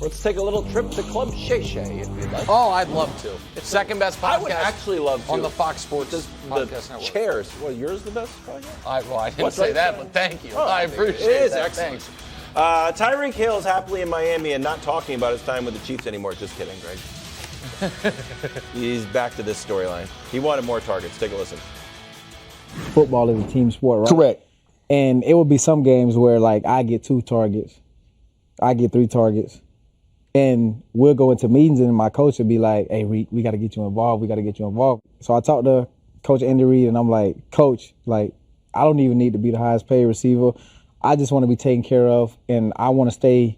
Let's take a little trip to Club Shay Shay, if you'd like. Oh, I'd love to. It's second best podcast. I would actually love to. On the Fox Sports podcast network. Chairs. Well, yours the best podcast? I didn't say that, but thank you. Oh, I appreciate it. It is that. excellent. Thanks. Tyreek Hill is happily in Miami and not talking about his time with the Chiefs anymore. Just kidding, Greg. He's back to this storyline. He wanted more targets. Take a listen. Football is a team sport, right? Correct. And it would be some games where, like, I get 2 targets. I get 3 targets. And we'll go into meetings and my coach would be like, hey, we got to get you involved. We got to get you involved. So I talked to Coach Andy Reid and I'm like, Coach, like, I don't even need to be the highest paid receiver. I just want to be taken care of. And I want to stay,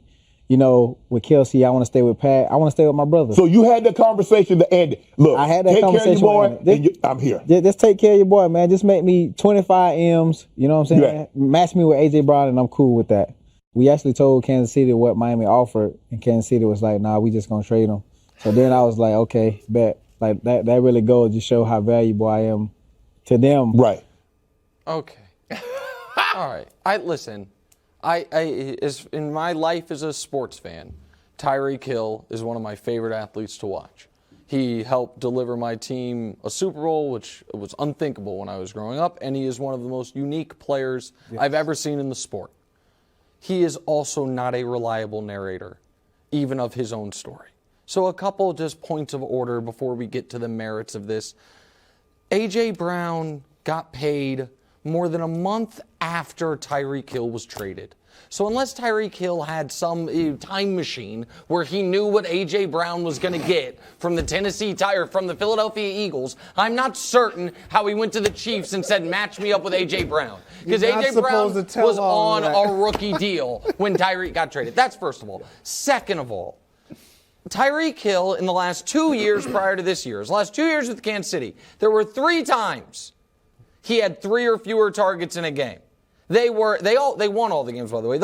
with Kelsey. I want to stay with Pat. I want to stay with my brother. So you had that conversation to Andy. Look, I had that take conversation care of your boy, with Andy. I'm here. Just take care of your boy, man. Just make me 25 M's. You know what I'm saying? Right. Match me with A.J. Brown and I'm cool with that. We actually told Kansas City what Miami offered, and Kansas City was like, nah, we just going to trade him. So then I was like, okay, bet. Like, that really goes to show how valuable I am to them. Right. Okay. All right. Listen, in my life as a sports fan, Tyreek Hill is one of my favorite athletes to watch. He helped deliver my team a Super Bowl, which was unthinkable when I was growing up, and he is one of the most unique players I've ever seen in the sport. He is also not a reliable narrator, even of his own story. So a couple just points of order before we get to the merits of this. A.J. Brown got paid more than a month after Tyreek Hill was traded. So unless Tyreek Hill had some time machine where he knew what A.J. Brown was going to get from the from the Philadelphia Eagles, I'm not certain how he went to the Chiefs and said, match me up with A.J. Brown. Because A.J. Brown was on a rookie deal when Tyreek got traded. That's first of all. Second of all, Tyreek Hill in the last 2 years prior to this year's, last 2 years with Kansas City, there were 3 times he had 3 or fewer targets in a game. They won all the games, by the way.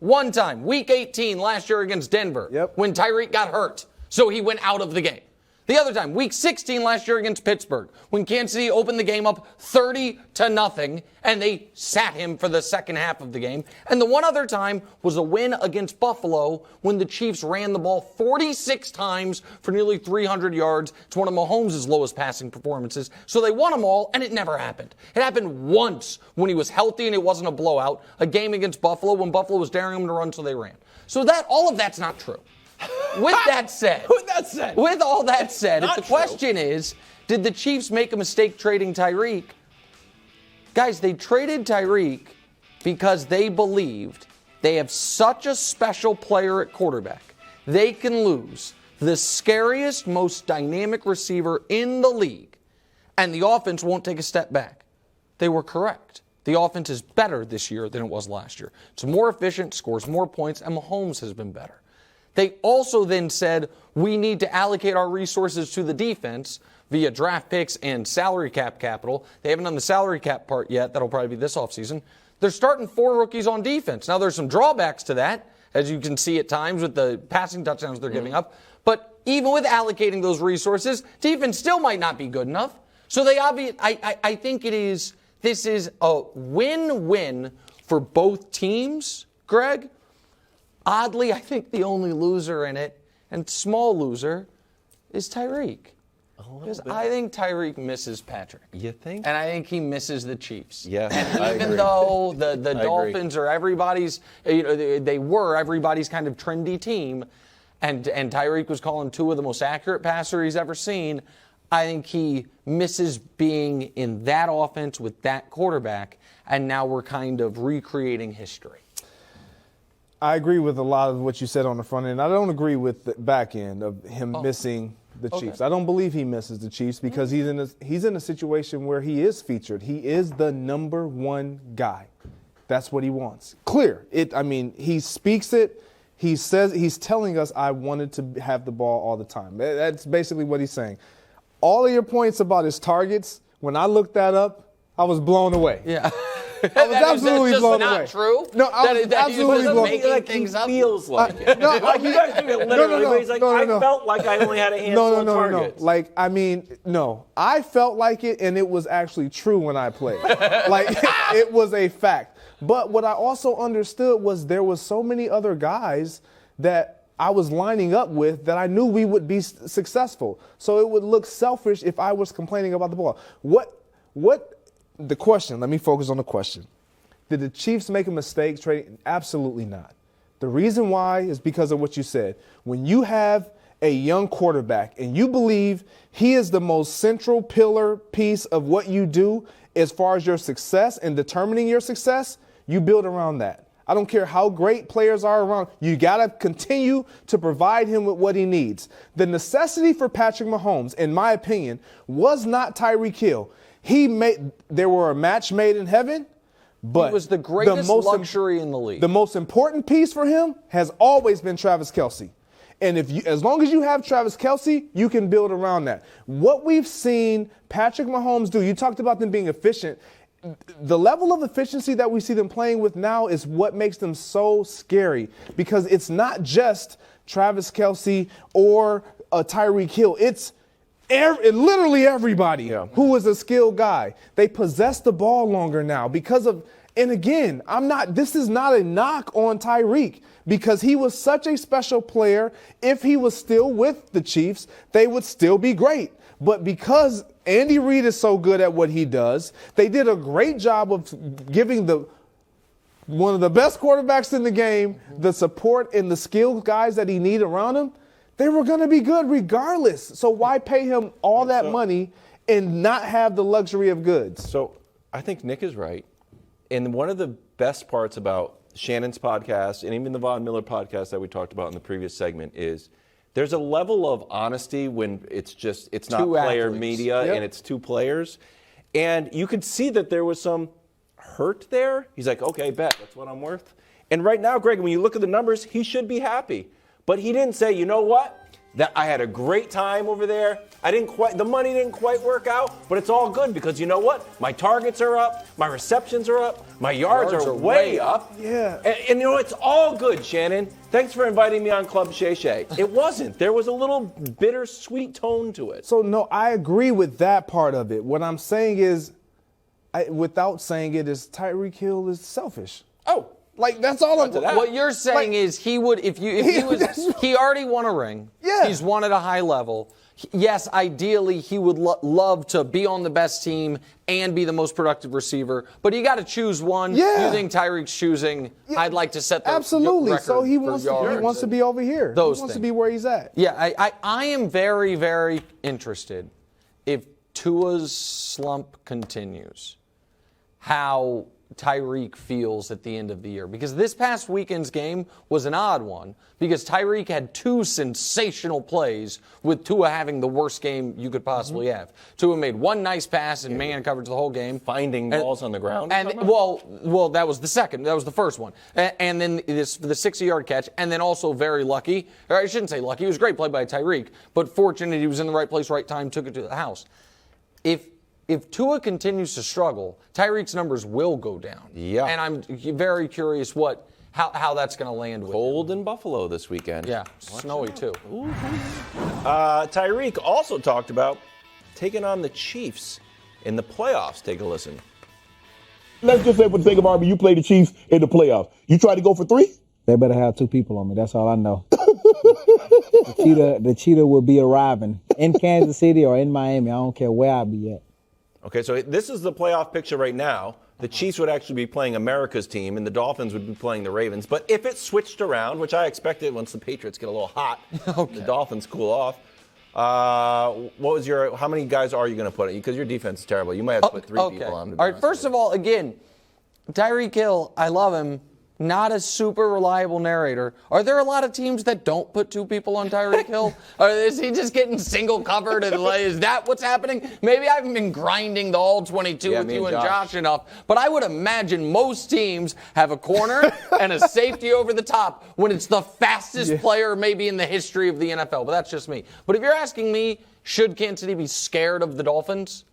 One time, week 18 last year against Denver, when Tyreek got hurt, so he went out of the game. The other time, week 16 last year against Pittsburgh, when Kansas City opened the game up 30-0, and they sat him for the second half of the game. And the one other time was a win against Buffalo when the Chiefs ran the ball 46 times for nearly 300 yards. It's one of Mahomes' lowest passing performances. So they won them all, and it never happened. It happened once when he was healthy and it wasn't a blowout, a game against Buffalo when Buffalo was daring him to run, so they ran. So all of that's not true. With all that said, if the question is, did the Chiefs make a mistake trading Tyreek? Guys, they traded Tyreek because they believed they have such a special player at quarterback. They can lose the scariest, most dynamic receiver in the league, and the offense won't take a step back. They were correct. The offense is better this year than it was last year. It's more efficient, scores more points, and Mahomes has been better. They also then said, we need to allocate our resources to the defense via draft picks and salary cap capital. They haven't done the salary cap part yet. That'll probably be this offseason. They're starting 4 rookies on defense. Now, there's some drawbacks to that, as you can see at times with the passing touchdowns they're giving up. But even with allocating those resources, defense still might not be good enough. So I think this is a win-win for both teams, Greg. Oddly, I think the only loser in it, and small loser, is Tyreek. Because I think Tyreek misses Patrick. You think? And I think he misses the Chiefs. Yeah, and even though the Dolphins are everybody's, they were everybody's kind of trendy team, and Tyreek was calling 2 of the most accurate passer he's ever seen, I think he misses being in that offense with that quarterback, and now we're kind of recreating history. I agree with a lot of what you said on the front end. I don't agree with the back end of him missing the Chiefs. I don't believe he misses the Chiefs because he's in a situation where he is featured. He is the number 1 guy. That's what he wants. Clear. He speaks it. He says he's telling us, I wanted to have the ball all the time. That's basically what he's saying. All of your points about his targets, when I looked that up, I was blown away. Yeah. I was absolutely blown away. That's not true. No, I was absolutely blown away. Like things up. Feels like it. No, like you guys do it literally. But he's like, I felt like I only had a handful of targets. No. I felt like it, and it was actually true when I played. It was a fact. But what I also understood was there was so many other guys that I was lining up with that I knew we would be successful. So it would look selfish if I was complaining about the ball. The question, let me focus on the question. Did the Chiefs make a mistake trading? Absolutely not. The reason why is because of what you said. When you have a young quarterback and you believe he is the most central pillar piece of what you do as far as your success and determining your success, you build around that. I don't care how great players are around. You got to continue to provide him with what he needs. The necessity for Patrick Mahomes, in my opinion, was not Tyreek Hill. There were a match made in heaven, but it was the greatest luxury in the league. The most important piece for him has always been Travis Kelce. And as long as you have Travis Kelce, you can build around that. What we've seen Patrick Mahomes do, you talked about them being efficient. The level of efficiency that we see them playing with now is what makes them so scary, because it's not just Travis Kelce or Tyreek Hill. It's literally everybody who is a skilled guy. They possess the ball longer now because of, and again, this is not a knock on Tyreek, because he was such a special player. If he was still with the Chiefs, they would still be great. But because Andy Reid is so good at what he does, they did a great job of giving one of the best quarterbacks in the game the support and the skilled guys that he needed around him. They were going to be good regardless. So why pay him all that money and not have the luxury of goods? So I think Nick is right. And one of the best parts about Shannon's podcast and even the Von Miller podcast that we talked about in the previous segment is there's a level of honesty when it's not two player athletes. media and it's two players. And you could see that there was some hurt there. He's like, okay, bet, that's what I'm worth. And right now, Greg, when you look at the numbers, he should be happy. But he didn't say, you know what? That I had a great time over there. The money didn't quite work out, but it's all good because you know what? My targets are up, my receptions are up, my yards are way up. Yeah. And you know, it's all good, Shannon. Thanks for inviting me on Club Shay Shay. It wasn't. There was a little bittersweet tone to it. So, no, I agree with that part of it. What I'm saying is, without saying it, is Tyreek Hill is selfish. Oh. Like, that's all I'm saying. What you're saying is he would, he already won a ring. Yeah. He's won at a high level. Yes, ideally he would love to be on the best team and be the most productive receiver, but you got to choose one. Yeah. You think Tyreek's choosing? Yeah. I'd like to set the absolutely. record So he for wants to be over here. Those he wants things. to be where he's at. Yeah, I am very, very interested if Tua's slump continues, how Tyreek feels at the end of the year. Because this past weekend's game was an odd one because Tyreek had two sensational plays with Tua having the worst game you could possibly have. Tua made one nice pass and man coverage the whole game. Finding balls on the ground? And well, that was the second. That was the first one. And then the 60-yard catch, and then also very lucky. Or I shouldn't say lucky. It was a great play by Tyreek, but fortunate he was in the right place, right time, took it to the house. If Tua continues to struggle, Tyreek's numbers will go down. Yeah. And I'm very curious how that's going to land with Cold in Buffalo this weekend. Yeah, snowy too. Tyreek also talked about taking on the Chiefs in the playoffs. Take a listen. Let's just say for the sake of argument, you play the Chiefs in the playoffs. You try to go for 3? They better have 2 people on me. That's all I know. The cheetah will be arriving in Kansas City or in Miami. I don't care where I be at. Okay, so this is the playoff picture right now. The Chiefs would actually be playing America's team, and the Dolphins would be playing the Ravens. But if it switched around, which I expected once the Patriots get a little hot, the Dolphins cool off. How many guys are you going to put in? Because your defense is terrible. You might have to put 3 people on. All right, first of all, again, Tyreek Hill, I love him. Not a super reliable narrator. Are there a lot of teams that don't put 2 people on Tyreek Hill? Or is he just getting single covered? And is that what's happening? Maybe I haven't been grinding the all 22 with you and Josh enough. But I would imagine most teams have a corner and a safety over the top when it's the fastest player maybe in the history of the NFL. But that's just me. But if you're asking me, should Kansas City be scared of the Dolphins?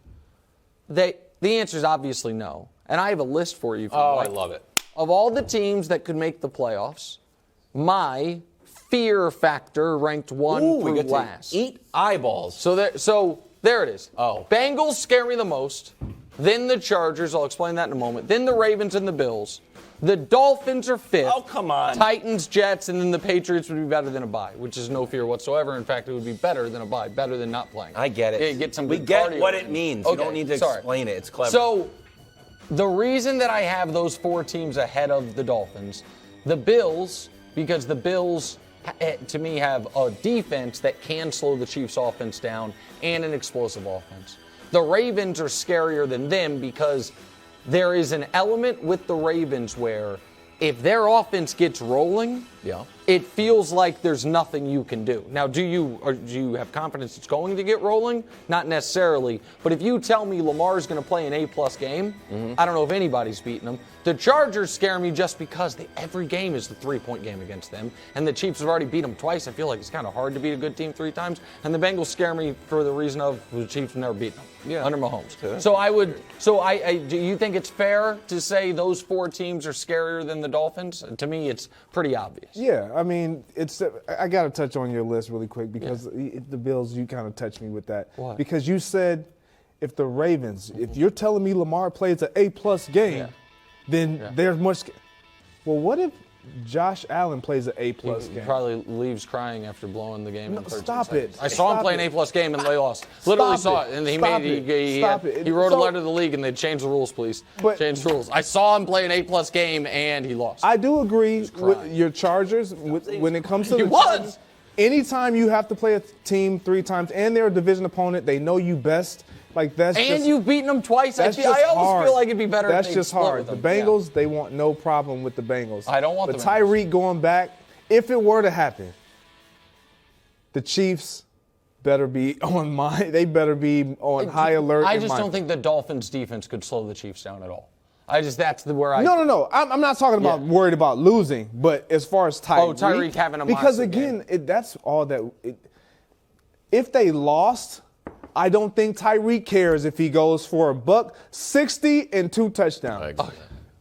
The answer is obviously no. And I have a list for you. I love it. Of all the teams that could make the playoffs, my fear factor ranked 1 through last. Eat eyeballs. So there it is. Bengals scare me the most. Then the Chargers. I'll explain that in a moment. Then the Ravens and the Bills. The Dolphins are 5th. Oh, come on. Titans, Jets, and then the Patriots would be better than a bye, which is no fear whatsoever. In fact, it would be better than a bye, better than not playing. I get it. Yeah, get some we good get cardio what in. it means. Okay, You don't need to explain it. It's clever. So, the reason that I have those 4 teams ahead of the Dolphins, the Bills, because the Bills, to me, have a defense that can slow the Chiefs' offense down and an explosive offense. The Ravens are scarier than them because there is an element with the Ravens where if their offense gets rolling, it feels like there's nothing you can do. Now, do you have confidence it's going to get rolling? Not necessarily. But if you tell me Lamar's going to play an A-plus game, I don't know if anybody's beating them. The Chargers scare me just because every game is the 3-point game against them, and the Chiefs have already beat them twice. I feel like it's kind of hard to beat a good team 3 times. And the Bengals scare me for the reason of the Chiefs have never beaten them under Mahomes. So do you think it's fair to say those 4 teams are scarier than the Dolphins? To me, it's pretty obvious. Yeah, I mean, I got to touch on your list really quick because the Bills, you kind of touched me with that. What? Because you said if the Ravens, if you're telling me Lamar plays an A-plus game, then there's much. Well, what if Josh Allen plays an A-plus game? He probably leaves crying after blowing the game in 13 stop seconds. it. I saw him play an A-plus game and they lost. Literally saw it. And he wrote a letter to the league and they changed the rules, please. Change the rules. I saw him play an A-plus game and he lost. I do agree with your Chargers when it comes to He the was. Chargers. Anytime you have to play a team 3 times and they're a division opponent, they know you best. You've beaten them twice. I always feel like it'd be better That's if they just split hard. with The them. Bengals, they want no problem with the Bengals. I don't want but the Tyreek going back, if it were to happen, the Chiefs better be on they better be on high alert. I just don't think the Dolphins defense could slow the Chiefs down at all. No. I'm not talking about worried about losing, but as far as Tyreek. Tyreek having a because monster again, game. that's all that. If they lost, I don't think Tyreek cares if he goes for $160 and 2 touchdowns.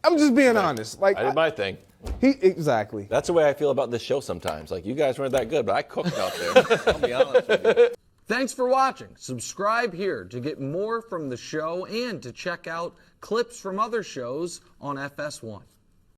I'm just being honest. I did my thing. Exactly. That's the way I feel about this show sometimes. Like, you guys weren't that good, but I cooked out there. I'll be honest with you. Thanks for watching. Subscribe here to get more from the show and to check out clips from other shows on FS1.